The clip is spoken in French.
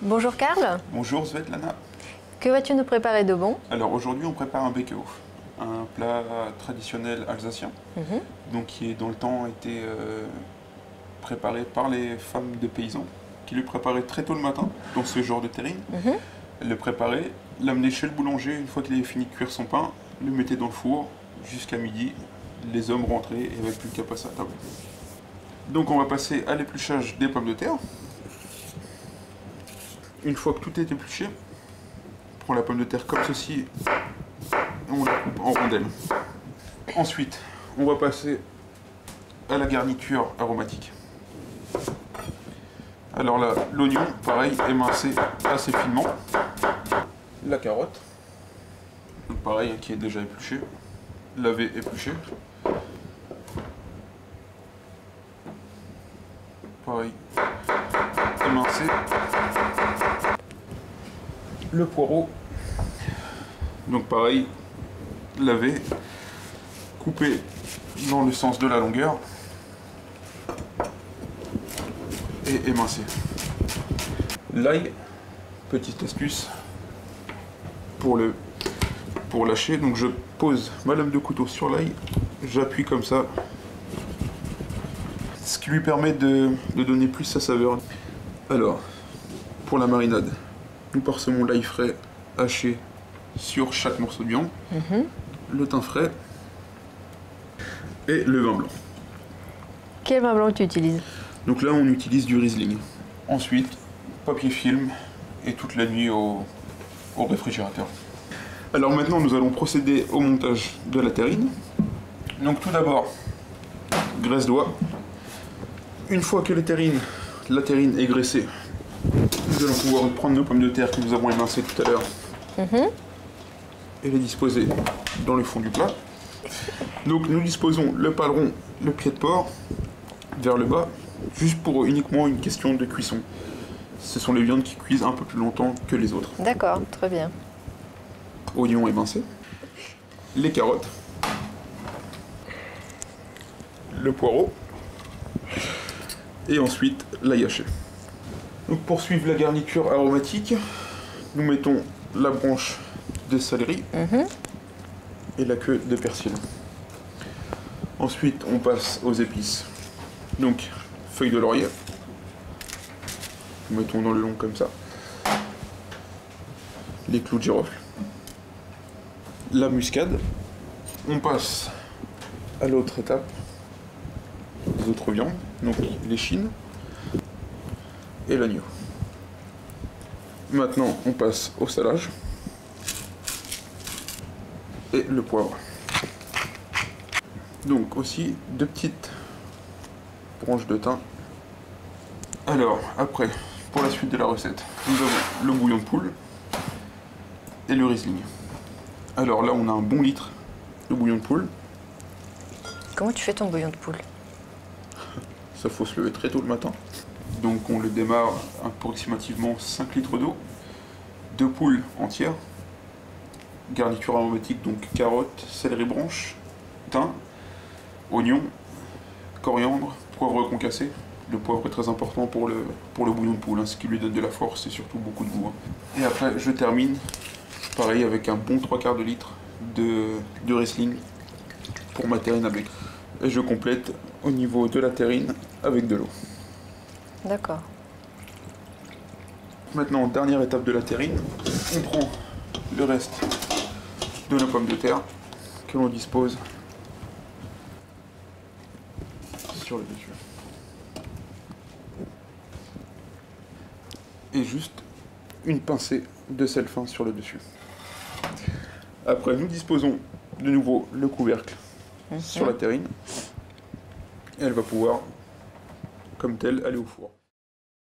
Bonjour Karl. Bonjour Svetlana. Que vas-tu nous préparer de bon? Alors aujourd'hui on prépare un bekeo, un plat traditionnel alsacien, donc qui dans le temps a été préparé par les femmes de paysans, qui le préparaient très tôt le matin dans ce genre de terrine. Elles le préparaient, l'amenaient chez le boulanger une fois qu'il avait fini de cuire son pain, le mettaient dans le four jusqu'à midi, les hommes rentraient et n'avaient plus qu'à passer à table. Donc on va passer à l'épluchage des pommes de terre. Une fois que tout est épluché, on prend la pomme de terre comme ceci, on la coupe en rondelles. Ensuite, on va passer à la garniture aromatique. Alors là, l'oignon, pareil, émincé assez finement. La carotte, pareil, qui est déjà épluchée, lavée, épluchée. Pareil, émincé. Le poireau, donc pareil, lavé, coupé dans le sens de la longueur et émincé. L'ail, petite astuce pour lâcher, donc je pose ma lame de couteau sur l'ail, j'appuie comme ça, ce qui lui permet de donner plus sa saveur. Alors, pour la marinade, nous parsemons l'ail frais haché sur chaque morceau de viande, le thym frais et le vin blanc. Quel vin blanc tu utilises? Donc là, on utilise du Riesling. Ensuite, papier film et toute la nuit au réfrigérateur. Alors maintenant, nous allons procéder au montage de la terrine. Donc tout d'abord, graisse d'oie. Une fois que la terrine est graissée, nous allons pouvoir prendre nos pommes de terre que nous avons émincées tout à l'heure et les disposer dans le fond du plat. Donc nous disposons le paleron, le pied de porc vers le bas, juste pour uniquement une question de cuisson. Ce sont les viandes qui cuisent un peu plus longtemps que les autres. D'accord, très bien. Oignons émincés, les carottes, le poireau et ensuite l'ail haché. Donc pour suivre la garniture aromatique, nous mettons la branche de céleri et la queue de persil. Ensuite, on passe aux épices. Donc, feuilles de laurier. Nous mettons dans le long comme ça. Les clous de girofle. La muscade. On passe à l'autre étape. Les autres viandes. Donc, les chines. Et l'agneau. Maintenant, on passe au salage et le poivre. Donc aussi deux petites branches de thym. Alors après, pour la suite de la recette, nous avons le bouillon de poule et le Riesling. Alors là, on a un bon litre de bouillon de poule. Comment tu fais ton bouillon de poule? Ça faut se lever très tôt le matin. Donc on le démarre approximativement 5 litres d'eau, 2 poules entières, garniture aromatique, donc carottes, céleri branche, thym, oignon, coriandre, poivre concassé. Le poivre est très important pour le bouillon de poule, ce qui lui donne de la force et surtout beaucoup de goût. Et après je termine, pareil, avec un bon 3/4 de litre de Riesling pour ma terrine à bec. Et je complète au niveau de la terrine avec de l'eau. D'accord. Maintenant, dernière étape de la terrine, on prend le reste de nos pommes de terre que l'on dispose sur le dessus. Et juste une pincée de sel fin sur le dessus. Après, nous disposons de nouveau le couvercle sur la terrine. Et elle va pouvoir, comme telle, aller au four.